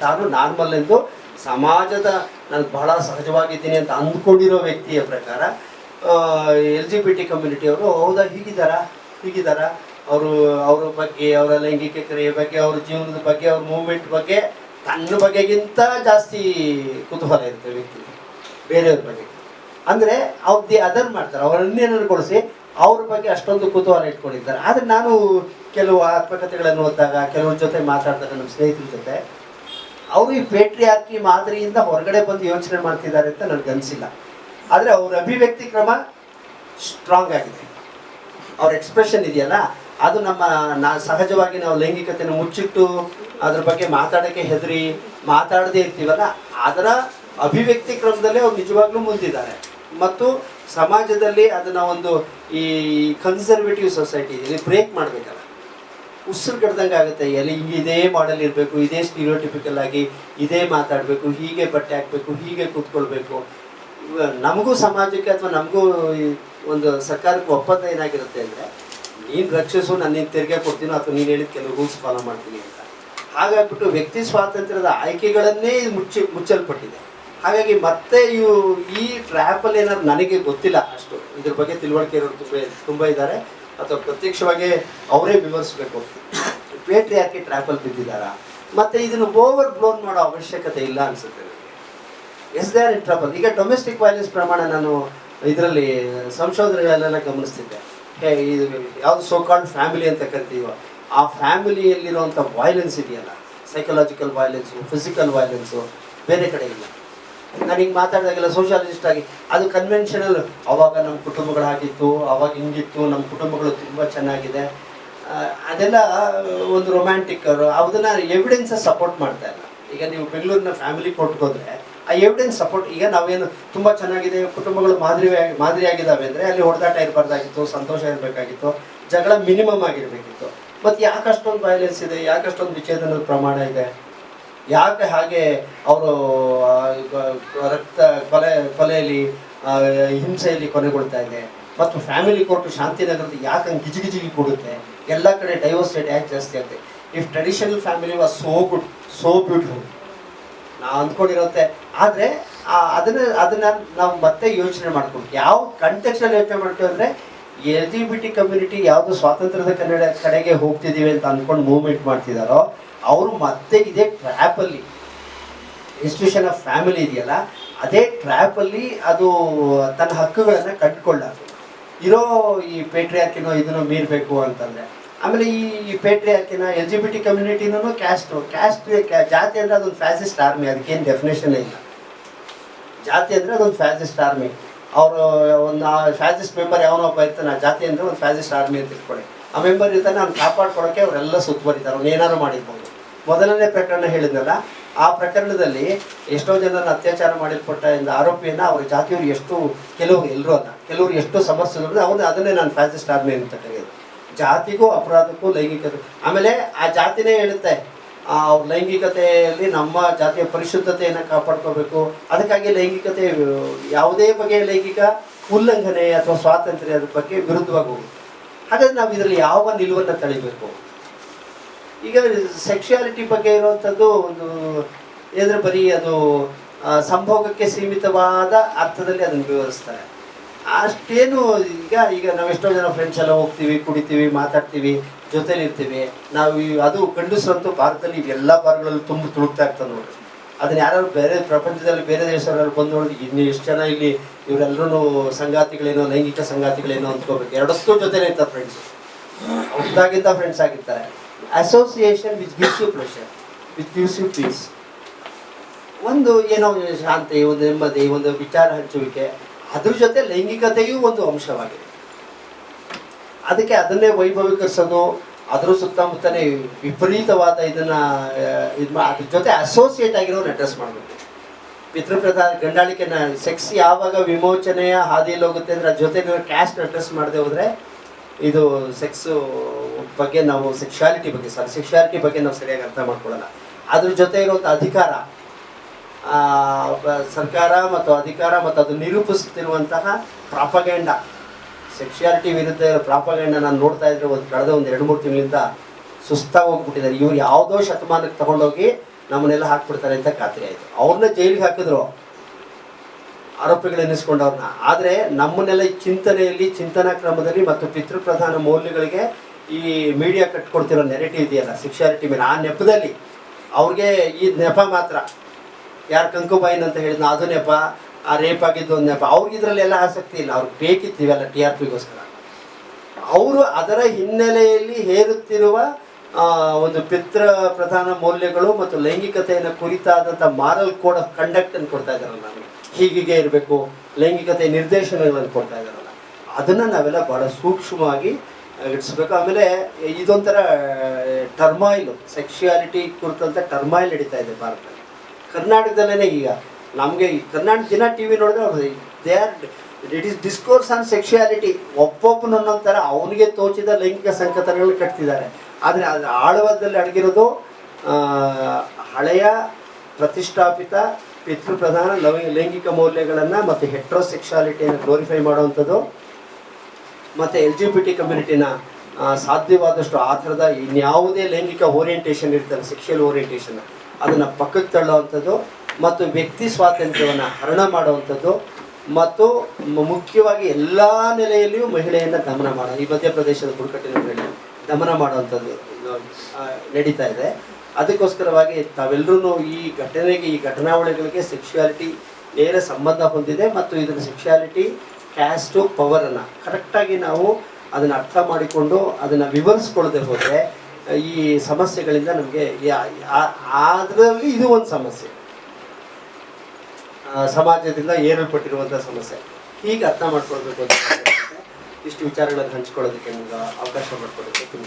ತಾನು ನಾರ್ಮಲ್ ಎಂದು ಸಮಾಜದ ನಾನು ಬಹಳ ಸಹಜವಾಗಿದ್ದೀನಿ ಅಂತ ಅಂದ್ಕೊಂಡಿರೋ ವ್ಯಕ್ತಿಯ ಪ್ರಕಾರ LGBT ಕಮ್ಯುನಿಟಿಯವರು ಹೌದಾ ಹೀಗಿದ್ದಾರಾ ಅವರು ಅವರ ಬಗ್ಗೆ, ಅವರ ಲೈಂಗಿಕ ಕ್ರಿಯೆ ಬಗ್ಗೆ, ಅವ್ರ ಜೀವನದ ಬಗ್ಗೆ, ಅವ್ರ ಮೂವ್ಮೆಂಟ್ ಬಗ್ಗೆ ತನ್ನ ಬಗ್ಗೆಗಿಂತ ಜಾಸ್ತಿ ಕುತೂಹಲ ಇರುತ್ತೆ ವ್ಯಕ್ತಿ ಬೇರೆಯವ್ರ ಬಗ್ಗೆ. ಅಂದರೆ ಅವ್ರು ಅದನ್ನು ಮಾಡ್ತಾರೆ, ಅವರನ್ನೇನಗೊಳಿಸಿ ಅವ್ರ ಬಗ್ಗೆ ಅಷ್ಟೊಂದು ಕುತೂಹಲ ಇಟ್ಕೊಂಡಿದ್ದಾರೆ. ಆದರೆ ನಾನು ಕೆಲವು ಆತ್ಮಕಥೆಗಳನ್ನು ಓದಿದಾಗ, ಕೆಲವ್ರ ಜೊತೆ ಮಾತಾಡಿದಾಗ, ನಮ್ಮ ಸ್ನೇಹಿತರ ಜೊತೆ, ಅವರು ಈ ಪೇಟ್ರಿಯಾರ್ಕಿ ಮಾದರಿಯಿಂದ ಹೊರಗಡೆ ಬಂದು ಯೋಚನೆ ಮಾಡ್ತಿದ್ದಾರೆ ಅಂತ ನನಗನ್ಸಿಲ್ಲ. ಆದರೆ ಅವ್ರ ಅಭಿವ್ಯಕ್ತಿ ಕ್ರಮ ಸ್ಟ್ರಾಂಗ್ ಆಗಿದೆ. ಅವ್ರ ಎಕ್ಸ್ಪ್ರೆಷನ್ ಇದೆಯಲ್ಲ, ಅದು ಸಹಜವಾಗಿ ನಾವು ಲೈಂಗಿಕತೆಯನ್ನು ಮುಚ್ಚಿಟ್ಟು ಅದ್ರ ಬಗ್ಗೆ ಮಾತಾಡೋಕ್ಕೆ ಹೆದರಿ ಮಾತಾಡದೇ ಇರ್ತೀವಲ್ಲ, ಅದರ ಅಭಿವ್ಯಕ್ತಿ ಕ್ರಮದಲ್ಲೇ ಅವ್ರು ನಿಜವಾಗ್ಲೂ ಮುಂದಿದ್ದಾರೆ. ಮತ್ತು ಸಮಾಜದಲ್ಲಿ ಅದನ್ನು ಒಂದು ಈ ಕನ್ಸರ್ವೇಟಿವ್ ಸೊಸೈಟಿ ಇಲ್ಲಿ ಬ್ರೇಕ್ ಮಾಡಬೇಕಲ್ಲ, ಉಸಿರು ಕಡ್ದಂಗೆ ಆಗುತ್ತೆ. ಎಲ್ಲಿ ಇದೇ ಮಾಡೆಲ್ ಇರಬೇಕು, ಇದೇ ಸ್ಟೀರಿಯೋಟಿಪಿಕಲ್ ಆಗಿ ಇದೇ ಮಾತಾಡಬೇಕು, ಹೀಗೆ ಬಟ್ಟೆ ಹಾಕಬೇಕು, ಹೀಗೆ ಕೂತ್ಕೊಳ್ಬೇಕು. ನಮಗೂ ಸಮಾಜಕ್ಕೆ ಅಥವಾ ನಮಗೂ ಒಂದು ಸರ್ಕಾರಕ್ಕೆ ಒಪ್ಪಂದ ಏನಾಗಿರುತ್ತೆ ಅಂದರೆ, ನೀನು ರಕ್ಷಿಸು, ನಾನು ನೀನು ತೆರಿಗೆ ಕೊಡ್ತೀನೋ ಅಥವಾ ನೀನು ಹೇಳಿದ ಕೆಲವು ರೂಲ್ಸ್ ಫಾಲೋ ಮಾಡ್ತೀನಿ ಅಂತ. ಹಾಗಾಗ್ಬಿಟ್ಟು ವ್ಯಕ್ತಿ ಸ್ವಾತಂತ್ರ್ಯದ ಆಯ್ಕೆಗಳನ್ನೇ ಮುಚ್ಚಲ್ಪಟ್ಟಿದೆ. ಹಾಗಾಗಿ ಮತ್ತೆ ಈ ಟ್ರ್ಯಾಪಲ್ಲಿ ಏನಾದ್ರು ನನಗೆ ಗೊತ್ತಿಲ್ಲ ಅಷ್ಟು, ಇದ್ರ ಬಗ್ಗೆ ತಿಳುವಳಿಕೆ ಇರೋರು ತುಂಬ ಇದ್ದಾರೆ, ಅಥವಾ ಪ್ರತ್ಯಕ್ಷವಾಗಿ ಅವರೇ ವಿವರಿಸಬೇಕು. ಪೇಟ್ರಿಯಾರ್ಕಿ ಟ್ರ್ಯಾಪಲ್ಲಿ ಬಿದ್ದಿದ್ದಾರಾ, ಮತ್ತು ಇದನ್ನು ಓವರ್ ಬ್ಲೋನ್ ಮಾಡೋ ಅವಶ್ಯಕತೆ ಇಲ್ಲ ಅನಿಸುತ್ತೆ ನನಗೆ. As they are in trouble. ಈಗ ಡೊಮೆಸ್ಟಿಕ್ ವೈಲೆನ್ಸ್ ಪ್ರಮಾಣ ನಾನು ಇದರಲ್ಲಿ ಸಂಶೋಧನೆಗಳಲ್ಲೆಲ್ಲ ಗಮನಿಸ್ತಿದ್ದೆ. ಇದು ಯಾವುದು ಸೋಕಾಲ್ಡ್ ಫ್ಯಾಮಿಲಿ ಅಂತ ಕರಿತೀವೋ, ಆ ಫ್ಯಾಮಿಲಿಯಲ್ಲಿರುವಂಥ ವೈಲೆನ್ಸ್ ಇದೆಯಲ್ಲ, ಸೈಕಲಾಜಿಕಲ್ ವೈಲೆನ್ಸು, ಫಿಸಿಕಲ್ ವೈಲೆನ್ಸು ಬೇರೆ ಕಡೆ ಇಲ್ಲ. ನಾನು ಹಿಂಗೆ ಮಾತಾಡಿದಾಗೆಲ್ಲ ಸೋಷಿಯಾಲಜಿಸ್ಟ್ ಆಗಿ ಅದು ಕನ್ವೆನ್ಷನಲ್, ಅವಾಗ ನಮ್ಮ ಕುಟುಂಬಗಳಾಗಿತ್ತು, ಅವಾಗ ಹಿಂಗಿತ್ತು, ನಮ್ಮ ಕುಟುಂಬಗಳು ತುಂಬ ಚೆನ್ನಾಗಿದೆ, ಅದೆಲ್ಲ ಒಂದು ರೊಮ್ಯಾಂಟಿಕ್. ಅದನ್ನು ಎವಿಡೆನ್ಸ್ ಸಪೋರ್ಟ್ ಮಾಡ್ತಾ ಇಲ್ಲ. ಈಗ ನೀವು ಬೆಂಗಳೂರಿನ ಫ್ಯಾಮಿಲಿ ಕೋರ್ಟ್ಗೆ ಹೋದರೆ ಆ ಎವಿಡೆನ್ಸ್ ಸಪೋರ್ಟ್, ಈಗ ನಾವೇನು ತುಂಬ ಚೆನ್ನಾಗಿದೆ, ಕುಟುಂಬಗಳು ಮಾದರಿಯಾಗಿದ್ದಾವೆ ಅಂದರೆ ಅಲ್ಲಿ ಹೊಡೆದಾಟ ಇರಬಾರ್ದಾಗಿತ್ತು, ಸಂತೋಷ ಇರಬೇಕಾಗಿತ್ತು, ಜಗಳ ಮಿನಿಮಮ್ ಆಗಿರಬೇಕಿತ್ತು. ಮತ್ತು ಯಾಕೆ ಅಷ್ಟೊಂದು ವೈಲೆನ್ಸ್ ಇದೆ, ಯಾಕೆ ಅಷ್ಟೊಂದು ವಿಚ್ಛೇದನದ ಪ್ರಮಾಣ ಇದೆ, ಯಾಕೆ ಹಾಗೆ ಅವರು ಕೊಲೆಯಲ್ಲಿ ಹಿಂಸೆಯಲ್ಲಿ ಕೊನೆಗೊಳ್ತಾ ಇದೆ. ಮತ್ತು ಫ್ಯಾಮಿಲಿ ಕೋರ್ಟು ಶಾಂತಿನಗರದ ಯಾಕೆ ಹಂಗೆ ಗಿಜಿಗಿಜಿಗಿ ಕೊಡುತ್ತೆ, ಎಲ್ಲ ಕಡೆ ಡೈವೋರ್ಸ್ ರೇಟ್ ಯಾಕೆ ಜಾಸ್ತಿ ಆಗುತ್ತೆ. If traditional family was so good, so beautiful ನಾವು ಅಂದ್ಕೊಂಡಿರುತ್ತೆ. ಆದರೆ ಅದನ್ನು ನಾವು ಮತ್ತೆ ಯೋಚನೆ ಮಾಡ್ಕೊಂಡು ಯಾವ ಕಂಟೆಕ್ಸ್ಟಲ್ಲಿ ಯೋಚನೆ ಮಾಡ್ತೀವಿ ಅಂದರೆ, LGBT ಕಮ್ಯುನಿಟಿ ಯಾವುದು ಸ್ವಾತಂತ್ರ್ಯದ ಕಡೆಗೆ ಹೋಗ್ತಿದ್ದೀವಿ ಅಂತ ಅಂದ್ಕೊಂಡು ಮೂವ್ಮೆಂಟ್ ಮಾಡ್ತಿದ್ದಾರೋ ಅವರು ಮತ್ತೆ ಇದೇ ಟ್ರ್ಯಾಪಲ್ಲಿ, ಇನ್ಸ್ಟಿಟ್ಯೂಷನ್ ಆಫ್ ಫ್ಯಾಮಿಲಿ ಇದೆಯಲ್ಲ, ಅದೇ ಟ್ರ್ಯಾಪಲ್ಲಿ ಅದು ತನ್ನ ಹಕ್ಕುಗಳನ್ನು ಕಂಡುಕೊಳ್ಳೋದು ಇರೋ ಈ ಪೇಟ್ರಿಯಾರ್ಕಿನೋ ಇದನ್ನು ಮೀರಬೇಕು ಅಂತಂದರೆ. ಆಮೇಲೆ ಈ ಪೇಟ್ರಿಯಾರ್ಕಿನ LGBT ಕಮ್ಯುನಿಟಿನೂ ಕ್ಯಾಸ್ಟ್ ಜಾತಿ ಅಂದರೆ ಅದೊಂದು ಫ್ಯಾಸಿಸ್ಟ್ ಆರ್ಮಿ, ಅದಕ್ಕೇನು ಡೆಫಿನೇಷನ್ನೇ ಇಲ್ಲ. ಜಾತಿ ಅಂದರೆ ಅದೊಂದು ಫ್ಯಾಸಿಸ್ಟ್ ಆರ್ಮಿ. ಅವರು ಒಂದು ಫ್ಯಾಸಿಸ್ಟ್ ಮೆಂಬರ್ ಯಾವನೊಬ್ಬ ಇರ್ತಾನೆ, ಆ ಜಾತಿ ಅಂದರೆ ಒಂದು ಫ್ಯಾಸಿಸ್ಟ್ ಆರ್ಮಿ ಅಂತ ಇಟ್ಕೊಳ್ಳಿ. ಆ ಮೆಂಬರ್ ಇರ್ತಾನೆ, ಅವ್ನು ಕಾಪಾಡ್ಕೊಳ್ಳೋಕ್ಕೆ ಅವರೆಲ್ಲ ಸುತ್ತುವರಿತಾರೆ, ಅವ್ನು ಏನಾರು ಮಾಡಿರ್ಬೋದು. ಮೊದಲನೇ ಪ್ರಕರಣ ಹೇಳಿದ್ನಲ್ಲ, ಆ ಪ್ರಕರಣದಲ್ಲಿ ಎಷ್ಟೋ ಜನರನ್ನು ಅತ್ಯಾಚಾರ ಮಾಡಿಲ್ಪಟ್ಟ ಎಂದು ಆರೋಪಿಯನ್ನು ಅವ್ರ ಜಾತಿಯವರು ಎಷ್ಟು, ಕೆಲವರು ಎಲ್ಲರೂ ಅಲ್ಲ, ಕೆಲವರು ಎಷ್ಟು ಸಮರ್ಥಿಸಿದ್ರು, ಅದನ್ನೇ ನಾನು ಫ್ಯಾಸಿಸ್ಟ್ ಆರ್ಮಿ ಅಂತ ಕರೆಯೋದು. ಜಾತಿಗೂ ಅಪರಾಧಕ್ಕೂ ಲೈಂಗಿಕತೆ. ಆಮೇಲೆ ಆ ಜಾತಿನೇ ಹೇಳುತ್ತೆ ಅವ್ರ ಲೈಂಗಿಕತೆಯಲ್ಲಿ ನಮ್ಮ ಜಾತಿಯ ಪರಿಶುದ್ಧತೆಯನ್ನು ಕಾಪಾಡ್ಕೋಬೇಕು, ಅದಕ್ಕಾಗಿ ಲೈಂಗಿಕತೆ ಯಾವುದೇ ಬಗೆಯ ಲೈಂಗಿಕ ಉಲ್ಲಂಘನೆ ಅಥವಾ ಸ್ವಾತಂತ್ರ್ಯದ ಬಗ್ಗೆ ವಿರುದ್ಧವಾಗಿ ಹೋಗುತ್ತೆ. ಹಾಗಾದರೆ ನಾವು ಇದರಲ್ಲಿ ಯಾವ ನಿಲುವನ್ನು ತಳಿಬೇಕು? ಈಗ ಸೆಕ್ಷುಯಾಲಿಟಿ ಬಗ್ಗೆ ಇರುವಂಥದ್ದು ಒಂದು ಏನಾದ್ರೆ ಬರೀ ಅದು ಸಂಭೋಗಕ್ಕೆ ಸೀಮಿತವಾದ ಅರ್ಥದಲ್ಲಿ ಅದನ್ನು ವಿವರಿಸ್ತಾರೆ. ಅಷ್ಟೇನು ಈಗ ನಾವು ಎಷ್ಟೋ ಜನ ಫ್ರೆಂಡ್ಸ್ ಎಲ್ಲ ಹೋಗ್ತೀವಿ, ಕುಡಿತೀವಿ, ಮಾತಾಡ್ತೀವಿ, ಜೊತೆಲಿರ್ತೀವಿ. ನಾವು ಅದು ಗಂಡಸರಂತೂ ಭಾರತದಲ್ಲಿ ಇವೆಲ್ಲ ಬಾರ್ಗಳಲ್ಲೂ ತುಂಬ ತುಳುಕ್ತಾ ಇರ್ತದೆ ನೋಡಿ. ಅದನ್ನ ಯಾರು ಬೇರೆ ಪ್ರಪಂಚದಲ್ಲಿ ಬೇರೆ ದೇಶದವ್ರಲ್ಲಿ ಬಂದು ನೋಡಿದ್ರೆ ಇನ್ನು ಎಷ್ಟು ಜನ ಇಲ್ಲಿ ಇವರೆಲ್ಲರೂ ಸಂಗಾತಿಗಳೇನೋ, ಲೈಂಗಿಕ ಸಂಗಾತಿಗಳೇನೋ ಅಂದ್ಕೋಬೇಕು. ಎರಡಷ್ಟು ಜೊತೆಲೇ ಇರ್ತಾರೆ ಫ್ರೆಂಡ್ಸ್, ಅವ್ರದಾಗಿಂತ ಫ್ರೆಂಡ್ಸ್ ಆಗಿರ್ತಾರೆ. Association which gives you pressure, which gives you peace, ಒಂದು ಏನೋ ಶಾಂತಿ, ಒಂದು ನೆಮ್ಮದಿ, ಒಂದು ವಿಚಾರ ಹಂಚುವಿಕೆ, ಅದ್ರ ಜೊತೆ ಲೈಂಗಿಕತೆಯೂ ಒಂದು ಅಂಶವಾಗಿದೆ. ಅದಕ್ಕೆ ಅದನ್ನೇ ವೈಭವೀಕರಿಸೋದು, ಅದ್ರ ಸುತ್ತಮುತ್ತಲೇ ವಿಪರೀತವಾದ ಇದನ್ನು ಅದ್ರ ಜೊತೆ ಅಸೋಸಿಯೇಟ್ ಆಗಿರೋರು ಅಡ್ರೆಸ್ ಮಾಡಬೇಕು. ಪಿತೃಪ್ರಧಾನ ಗಂಡಾಳಿಕೆನ ಸೆಕ್ಸ್ ಯಾವಾಗ ವಿಮೋಚನೆಯ ಹಾದಿಯಲ್ಲಿ ಹೋಗುತ್ತೆ ಅಂದರೆ ಅದ್ರ ಜೊತೆ ಕ್ಯಾಸ್ಟ್ ಅಡ್ರೆಸ್ ಮಾಡದೆ ಹೋದರೆ ಇದು ಸೆಕ್ಸು ಬಗ್ಗೆ ನಾವು ಸೆಕ್ಷುಯಾಲಿಟಿ ಬಗ್ಗೆ ನಾವು ಸರಿಯಾಗಿ ಅರ್ಥ ಮಾಡ್ಕೊಳ್ಳಲ್ಲ. ಅದ್ರ ಜೊತೆ ಇರುವಂಥ ಅಧಿಕಾರ, ಸರ್ಕಾರ ಮತ್ತು ಅಧಿಕಾರ ಮತ್ತು ಅದು ನಿರೂಪಿಸುತ್ತಿರುವಂತಹ ಪ್ರಾಪಗಂಡ, ಸೆಕ್ಷುಯಾಲಿಟಿ ವಿರುದ್ಧ ಇರೋ ಪ್ರಾಪಗಂಡ ನಾನು ನೋಡ್ತಾ ಇದ್ರೆ ಕಳೆದ ಒಂದು 2-3 ತಿಂಗಳಿಂದ ಸುಸ್ತಾಗಿ ಹೋಗ್ಬಿಟ್ಟಿದ್ದಾರೆ. ಇವ್ರು ಯಾವುದೋ ಶತಮಾನಕ್ಕೆ ತಗೊಂಡೋಗಿ ನಮ್ಮನ್ನೆಲ್ಲ ಹಾಕ್ಬಿಡ್ತಾರೆ ಅಂತ ಖಾತ್ರಿ ಆಯಿತು. ಅವ್ರನ್ನ ಜೈಲಿಗೆ ಹಾಕಿದ್ರು ಆರೋಪಿಗಳೆನ್ನಿಸ್ಕೊಂಡವ್ರನ್ನ. ಆದರೆ ನಮ್ಮನ್ನೆಲ್ಲ ಈ ಚಿಂತನೆಯಲ್ಲಿ, ಚಿಂತನಾ ಕ್ರಮದಲ್ಲಿ ಮತ್ತು ಪಿತೃಪ್ರಧಾನ ಮೌಲ್ಯಗಳಿಗೆ ಈ ಮೀಡಿಯಾ ಕಟ್ಕೊಡ್ತಿರೋ ನೆರೆಟಿವ್ ಇದೆಯಲ್ಲ ಸೆಕ್ಷುಯಾಲಿಟಿ ಮೇಲೆ, ಆ ನೆಪದಲ್ಲಿ ಅವ್ರಿಗೆ ಈ ನೆಪ ಮಾತ್ರ, ಯಾರು ಕಂಕುಬಾಯಿನ್ ಅಂತ ಹೇಳಿದ್ನ ಅದು ನೆಪ, ಆ ರೇಪ್ ಆಗಿದ್ದು ಒಂದು ನೆಪ, ಅವ್ರಿಗೆ ಇದರಲ್ಲೆಲ್ಲ ಆಸಕ್ತಿ ಇಲ್ಲ. ಅವ್ರಿಗೆ ಬೇಕಿತ್ತು ಇವೆಲ್ಲ TRPಗೋಸ್ಕರ. ಅವರು ಅದರ ಹಿನ್ನೆಲೆಯಲ್ಲಿ ಹೇರುತ್ತಿರುವ ಒಂದು ಪ್ರಧಾನ ಮೌಲ್ಯಗಳು ಮತ್ತು ಲೈಂಗಿಕತೆಯನ್ನು ಕುರಿತಾದಂಥ ಮಾರಲ್ ಕೋಡ್ ಆಫ್ ಕಂಡಕ್ಟ್ ಅನ್ನು ಕೊಡ್ತಾ ಇದ್ದಾರಲ್ಲ ನಮಗೆ, ಹೀಗೆ ಇರಬೇಕು, ಲೈಂಗಿಕತೆ ನಿರ್ದೇಶನಗಳನ್ನು ಕೊಡ್ತಾ ಇದ್ದಾರಲ್ಲ, ಅದನ್ನು ನಾವೆಲ್ಲ ಭಾಳ ಸೂಕ್ಷ್ಮವಾಗಿ ಇಡಿಸ್ಬೇಕು. ಆಮೇಲೆ ಇದೊಂಥರ ಟರ್ಮಾಯಿಲ್, ಸೆಕ್ಷುಯಾಲಿಟಿ ಕುರಿತಂಥ ಟರ್ಮಾಯಿಲ್ ನಡೀತಾ ಇದೆ ಭಾರತದಲ್ಲಿ. ಕರ್ನಾಟಕದಲ್ಲೇ ಈಗ ನಮಗೆ ಈ ಕರ್ನಾಟಕ ದಿನ TV ನೋಡಿದ್ರೆ ಅವ್ರು it is discourse on sexuality. ಒಬ್ಬೊಬ್ಬನೊಂದೊಂಥರ ಅವನಿಗೆ ತೋಚಿದ ಲೈಂಗಿಕ ಸಂಕೇತಗಳನ್ನು ಕಟ್ತಿದ್ದಾರೆ. ಆದರೆ ಅದರ ಆಳವದಲ್ಲಿ ಅಡಗಿರೋದು ಹಳೆಯ ಪ್ರತಿಷ್ಠಾಪಿತ ಪಿತೃಪ್ರಧಾನ ಲೈಂಗಿಕ ಮೌಲ್ಯಗಳನ್ನು ಮತ್ತು ಹೆಟ್ರೋಸೆಕ್ಷುಯಾಲಿಟಿಯನ್ನು ಗ್ಲೋರಿಫೈ ಮಾಡುವಂಥದ್ದು, ಮತ್ತು LGBT ಕಮ್ಯುನಿಟಿನ ಸಾಧ್ಯವಾದಷ್ಟು ಆ ಥರದ ಇನ್ಯಾವುದೇ ಲೈಂಗಿಕ ಓರಿಯೆಂಟೇಷನ್ ಇರ್ತಾರೆ, ಸೆಕ್ಷುಯಲ್ ಓರಿಯೆಂಟೇಷನ್, ಅದನ್ನು ಪಕ್ಕಕ್ಕೆ ತಳ್ಳುವಂಥದ್ದು, ಮತ್ತು ವ್ಯಕ್ತಿ ಸ್ವಾತಂತ್ರ್ಯವನ್ನು ಹರಣ ಮಾಡುವಂಥದ್ದು, ಮತ್ತು ಮುಖ್ಯವಾಗಿ ಎಲ್ಲ ನೆಲೆಯಲ್ಲಿಯೂ ಮಹಿಳೆಯನ್ನು ದಮನ ಮಾಡೋದು. ಈ ಮಧ್ಯಪ್ರದೇಶದ ಬುಡಕಟ್ಟಿನ ಮಹಿಳೆ ದಮನ ಮಾಡುವಂಥದ್ದು ನಡೀತಾ ಇದೆ. ಅದಕ್ಕೋಸ್ಕರವಾಗಿ ತಾವೆಲ್ಲರೂ ಈ ಘಟನೆಗೆ, ಈ ಘಟನಾವಳಿಗಳಿಗೆ ಸೆಕ್ಷುಯಾಲಿಟಿ ನೇರ ಸಂಬಂಧ ಹೊಂದಿದೆ. ಮತ್ತು ಇದರ ಸೆಕ್ಷುಯಾಲಿಟಿ, ಕ್ಯಾಸ್ಟು, ಪವರನ್ನು ಕರೆಕ್ಟಾಗಿ ನಾವು ಅದನ್ನು ಅರ್ಥ ಮಾಡಿಕೊಂಡು ಅದನ್ನು ವಿವರಿಸ್ಕೊಳ್ಳದೆ ಹೋದರೆ ಈ ಸಮಸ್ಯೆಗಳಿಂದ ನಮಗೆ ಅದರಲ್ಲಿ ಇದು ಒಂದು ಸಮಸ್ಯೆ, ಸಮಾಜದಿಂದ ಏರಲ್ಪಟ್ಟಿರುವಂಥ ಸಮಸ್ಯೆ. ಹೀಗೆ ಅರ್ಥ ಮಾಡ್ಕೊಳ್ಬೇಕು ಅಂತ ಇಷ್ಟು ವಿಚಾರಗಳನ್ನು ಹಂಚ್ಕೊಳ್ಳೋದಕ್ಕೆ ನಿಮ್ಗೆ ಅವಕಾಶ ಮಾಡಿಕೊಡೋದಕ್ಕೆ ತುಂಬ